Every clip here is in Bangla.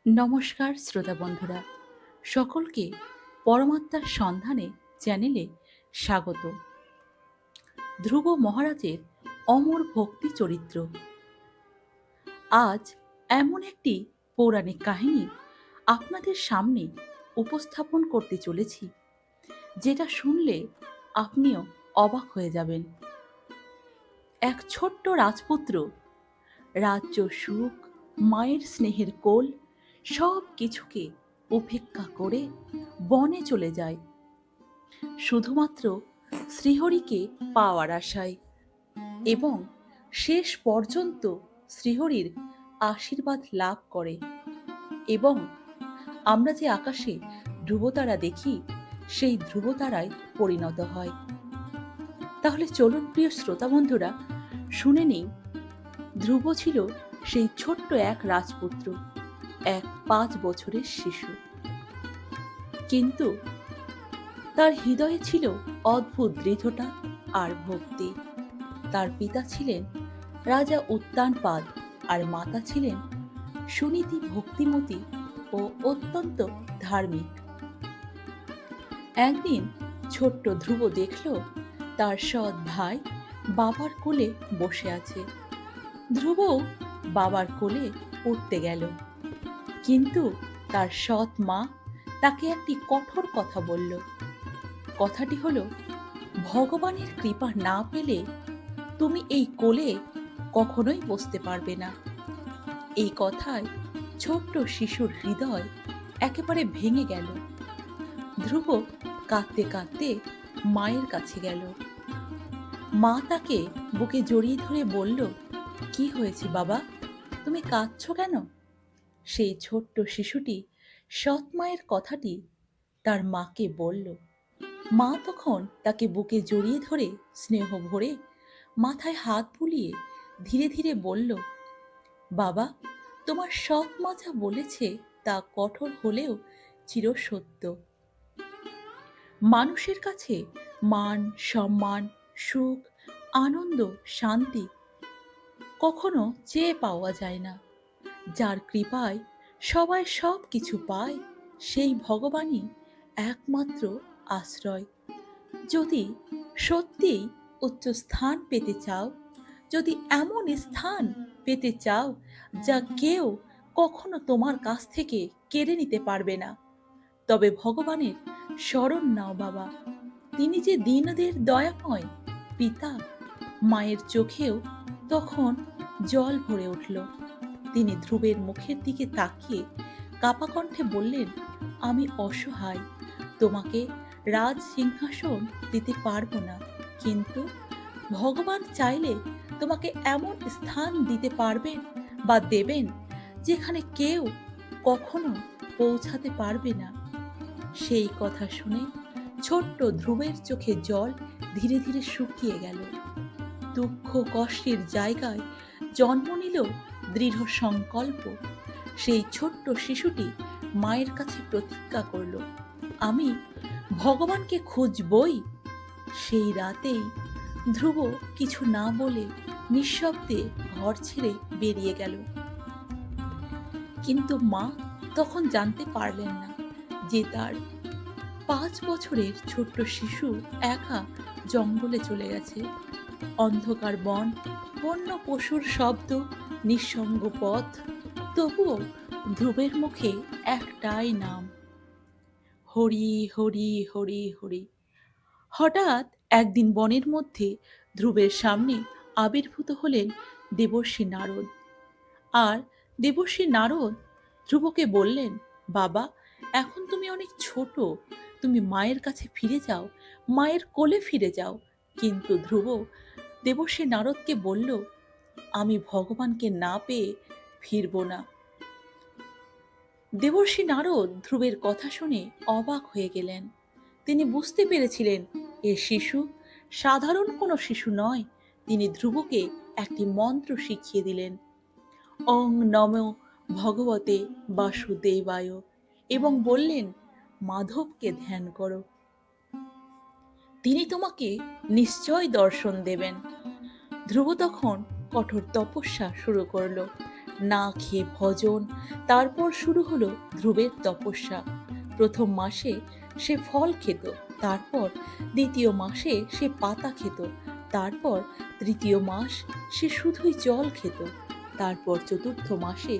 নমস্কার শ্রোতা বন্ধুরা, সকলকে পরমাত্মার সন্ধানে চ্যানেলে স্বাগত। ধ্রুব মহারাজের অমর ভক্তি চরিত্র। আজ এমন একটি পৌরাণিক কাহিনী আপনাদের সামনে উপস্থাপন করতে চলেছি, যেটা শুনলে আপনিও অবাক হয়ে যাবেন। এক ছোট্ট রাজপুত্র রাজ্য সুখ, মায়ের স্নেহের কোল সব কিছুকে উপেক্ষা করে বনে চলে যায় শুধুমাত্র শ্রীহরিকে পাওয়ার আশায়, এবং শেষ পর্যন্ত শ্রীহরির আশীর্বাদ লাভ করে। এবং আমরা যে আকাশে ধ্রুবতারা দেখি, সেই ধ্রুবতারায় পরিণত হয়। তাহলে চলুন প্রিয় শ্রোতা বন্ধুরা, শুনে নিই। ধ্রুব ছিল সেই ছোট্ট এক রাজপুত্র, এক 5 বছরের শিশু। কিন্তু তার হৃদয়ে ছিল অদ্ভুত দৃঢ়তা আর ভক্তি। তার পিতা ছিলেন রাজা উত্তানপাদ, আর মাতা ছিলেন সুনীতি, ভক্তিমতী ও অত্যন্ত ধার্মিক। একদিন ছোট্ট ধ্রুব দেখল তার সৎ ভাই বাবার কোলে বসে আছে। ধ্রুব বাবার কোলে উঠতে গেল, কিন্তু তার সৎ মা তাকে একটি কঠোর কথা বলল। কথাটি হলো, ভগবানের কৃপা না পেলে তুমি এই কোলে কখনোই বসতে পারবে না। এই কথায় ছোট্ট শিশুর হৃদয় একেবারে ভেঙে গেল। ধ্রুব কাঁদতে কাঁদতে মায়ের কাছে গেল। মা তাকে বুকে জড়িয়ে ধরে বলল, কি হয়েছে বাবা, তুমি কাঁদছো কেন? সেই ছোট্ট শিশুটি সৎ মায়ের কথাটি তার মাকে বলল। মা তখন তাকে বুকে জড়িয়ে ধরে স্নেহ ভরে মাথায় হাত বুলিয়ে ধীরে ধীরে বলল, বাবা, তোমার সৎ মা যা বলেছে তা কঠোর হলেও চিরসত্য। মানুষের কাছে মান, সম্মান, সুখ, আনন্দ, শান্তি কখনো চেয়ে পাওয়া যায় না। যার কৃপায় সবাই সব কিছু পায়, সেই ভগবানই একমাত্র আশ্রয়। যদি সত্যিই উচ্চ স্থান পেতে চাও, যদি এমন স্থান পেতে চাও যা কেউ কখনো তোমার কাছ থেকে কেড়ে নিতে পারবে না, তবে ভগবানের শরণ নাও বাবা। তিনি যে দীনদের দয়াময় পিতা। মায়ের চোখেও তখন জল ভরে উঠল। তিনি ধ্রুবের মুখের দিকে তাকিয়ে কাঁপা কণ্ঠে বললেন, আমি অসহায়, তোমাকে রাজ সিংহাসন দিতে পারবো না, কিন্তু ভগবান চাইলে তোমাকে এমন স্থান দিতে পারবেন বা দেবেন যেখানে কেউ কখনো পৌঁছাতে পারবে না। সেই কথা শুনে ছোট্ট ধ্রুবের চোখে জল ধীরে ধীরে শুকিয়ে গেল। দুঃখ কষ্টের জায়গায় জন্ম নিল দৃঢ় সংকল্প। সেই ছোট্ট শিশুটি মায়ের কাছে প্রতিজ্ঞা করল, আমি ভগবানকে খুঁজবই। সেই রাতেই ধ্রুব কিছু না বলে নিঃশব্দে ঘর ছেড়ে বেরিয়ে গেল। কিন্তু মা তখন জানতে পারলেন না যে তার 5 বছরের ছোট্ট শিশু একা জঙ্গলে চলে গেছে। অন্ধকার বন, বন্য পশুর শব্দ, নিঃসঙ্গ পথ, তবুও ধ্রুবের মুখে একটাই নাম, হরি হরি হরি হরি। হঠাৎ একদিন বনের মধ্যে ধ্রুবের সামনে আবির্ভূত হলেন দেবর্ষি নারদ। আর দেবর্ষি নারদ ধ্রুবকে বললেন, বাবা, এখন তুমি অনেক ছোট, তুমি মায়ের কাছে ফিরে যাও, মায়ের কোলে ফিরে যাও। কিন্তু ধ্রুব দেবর্ষি নারদকে বলল, আমি ভগবানকে না পেয়ে ফিরব না। দেবর্ষি নারদ ধ্রুবের কথা শুনে অবাক হয়ে গেলেন। তিনি বুঝতে পেরেছিলেন এ শিশু সাধারণ কোনো শিশু নয়। তিনি ধ্রুবকে একটি মন্ত্র শিখিয়ে দিলেন, ওং নমো ভগবতে বাসুদেবায়, এবং বললেন, মাধবকে ধ্যান করো, তিনি তোমাকে নিশ্চয় দর্শন দেবেন। ধ্রুব তখন কঠোর তপস্যা শুরু করল। না খেয়ে ভজন। তারপর শুরু হলো ধ্রুবের তপস্যা। প্রথম মাসে সে ফল খেত, তারপর দ্বিতীয় মাসে সে পাতা খেত, তারপর তৃতীয় মাস সে শুধুই জল খেত, তারপর চতুর্থ মাসে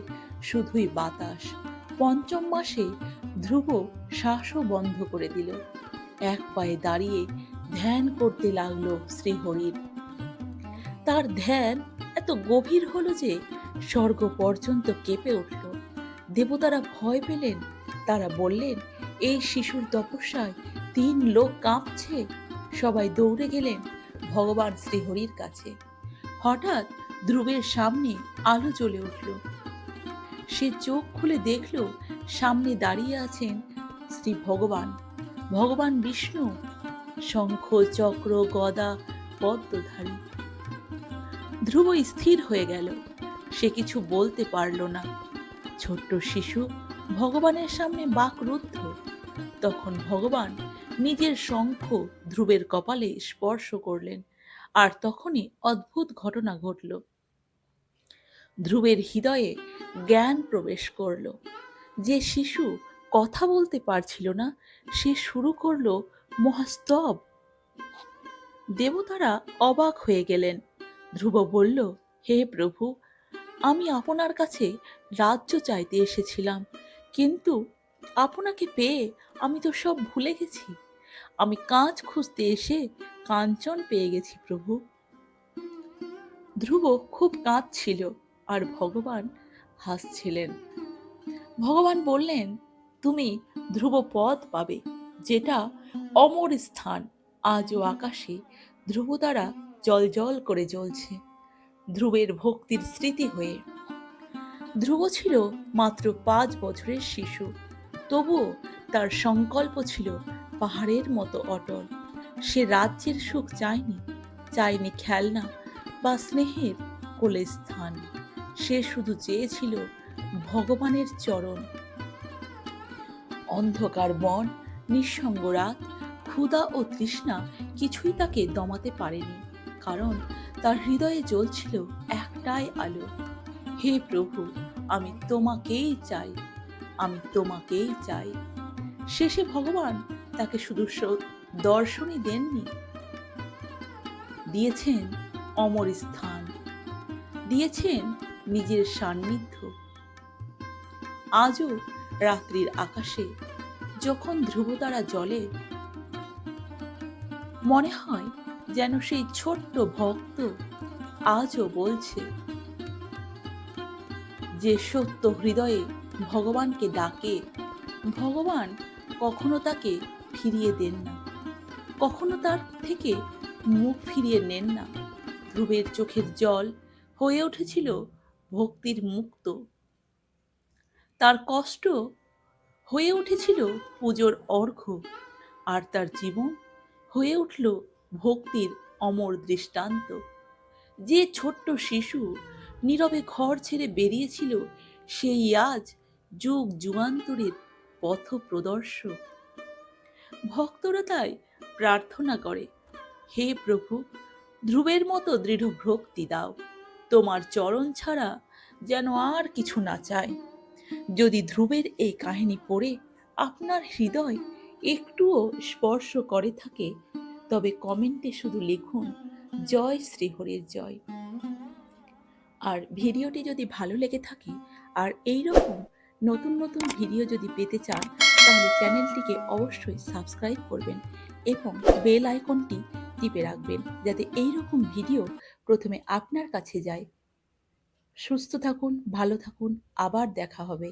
শুধুই বাতাস। পঞ্চম মাসে ধ্রুব শ্বাসও বন্ধ করে দিল। এক পায়ে দাঁড়িয়ে ধ্যান করতে লাগলো শ্রীহরির। তার ধ্যান এত গভীর হলো যে স্বর্গ পর্যন্ত কেঁপে উঠল। দেবতারা ভয় পেলেন। তারা বললেন, এই শিশুর তপস্যায় 3 লোক কাঁপছে। সবাই দৌড়ে গেলেন ভগবান শ্রীহরির কাছে। হঠাৎ ধ্রুবের সামনে আলো জ্বলে উঠল। সে চোখ খুলে দেখল সামনে দাঁড়িয়ে আছেন শ্রী ভগবান, ভগবান বিষ্ণু, শঙ্খ চক্র গদা পদ্মধারী। ধ্রুব স্থির হয়ে গেল। সে কিছু বলতে পারল না। ছোট্ট শিশু ভগবানের সামনে বাকরুদ্ধ। তখন ভগবান নিজের শঙ্খ ধ্রুবের কপালে স্পর্শ করলেন, আর তখনই অদ্ভুত ঘটনা ঘটল। ধ্রুবের হৃদয়ে জ্ঞান প্রবেশ করল। যে শিশু কথা বলতে পারছিল না, সে শুরু করল মহাস্তব। দেবতারা অবাক হয়ে গেলেন। ধ্রুব বলল, হে প্রভু, আমি আপনার কাছে রাজ্য চাইতে এসেছিলাম, কিন্তু আপনাকে পেয়ে আমি তো সব ভুলে গেছি। আমি কাঁচ খুঁজতে এসে কাঞ্চন পেয়ে গেছি প্রভু। ধ্রুব খুব কাঁদছিল, আর ভগবান হাসছিলেন। ভগবান বললেন, তুমি ধ্রুব পদ পাবে, যেটা অমর স্থান। আজও আকাশে ধ্রুব তারা জল জল করে জ্বলছে, ধ্রুবের ভক্তির স্মৃতি হয়ে। ধ্রুব ছিল মাত্র 5 বছরের শিশু, তবুও তার সংকল্প ছিল পাহাড়ের মতো অটল। সে রাজ্যের সুখ চায়নি, চায়নি খেলনা বা স্নেহের কোলে স্থান। সে শুধু চেয়েছিল ভগবানের চরণ। অন্ধকার বন, নিঃসঙ্গ রাত, ক্ষুধা ও তৃষ্ণা কিছুই তাকে দমাতে পারেনি, কারণ তার হৃদয়ে জ্বলছিল একটাই আলো, হে প্রভু, আমি তোমাকেই চাই, আমি তোমাকেই চাই। শেষে ভগবান তাকে শুধু দর্শনই দেননি, দিয়েছেন অমর স্থান, দিয়েছেন নিজের সান্নিধ্য। আজও রাত্রির আকাশে যখন ধ্রুবতারা জ্বলে, মনে হয় যেন সেই ছোট্ট ভক্ত আজও বলছে, যে সত্য হৃদয়ে ভগবানকে ডাকে, ভগবান কখনো তাকে ফিরিয়ে দেন না, কখনো তার থেকে মুখ ফিরিয়ে নেন না। ধ্রুবের চোখের জল হয়ে উঠেছিল ভক্তির মুক্ত, তার কষ্ট হয়ে উঠেছিল পুজোর অর্ঘ্য, আর তার জীবন হয়ে উঠল ভক্তির অমর দৃষ্টান্ত। যে ছোট্ট শিশু নীরবে ঘর ছেড়ে বেরিয়েছিল, সেই আজ যুগ যুগান্তরের পথ প্রদর্শক। ভক্তরা তাই প্রার্থনা করে, হে প্রভু, ধ্রুবের মতো দৃঢ় ভক্তি দাও, তোমার চরণ ছাড়া যেন আর কিছু না চায়। যদি ধ্রুবের এই কাহিনী পড়ে আপনার হৃদয় একটুও স্পর্শ করে থাকে, তবে কমেন্টে শুধু লিখুন, জয় শ্রীহরির জয়। আর ভিডিওটি যদি ভালো লেগে থাকে আর এইরকম নতুন নতুন ভিডিও যদি পেতে চান, তাহলে চ্যানেলটিকে অবশ্যই সাবস্ক্রাইব করবেন এবং বেল আইকনটি টিপে রাখবেন, যাতে এইরকম ভিডিও প্রথমে আপনার কাছে যায়। সুস্থ থাকুন, ভালো থাকুন, আবার দেখা হবে।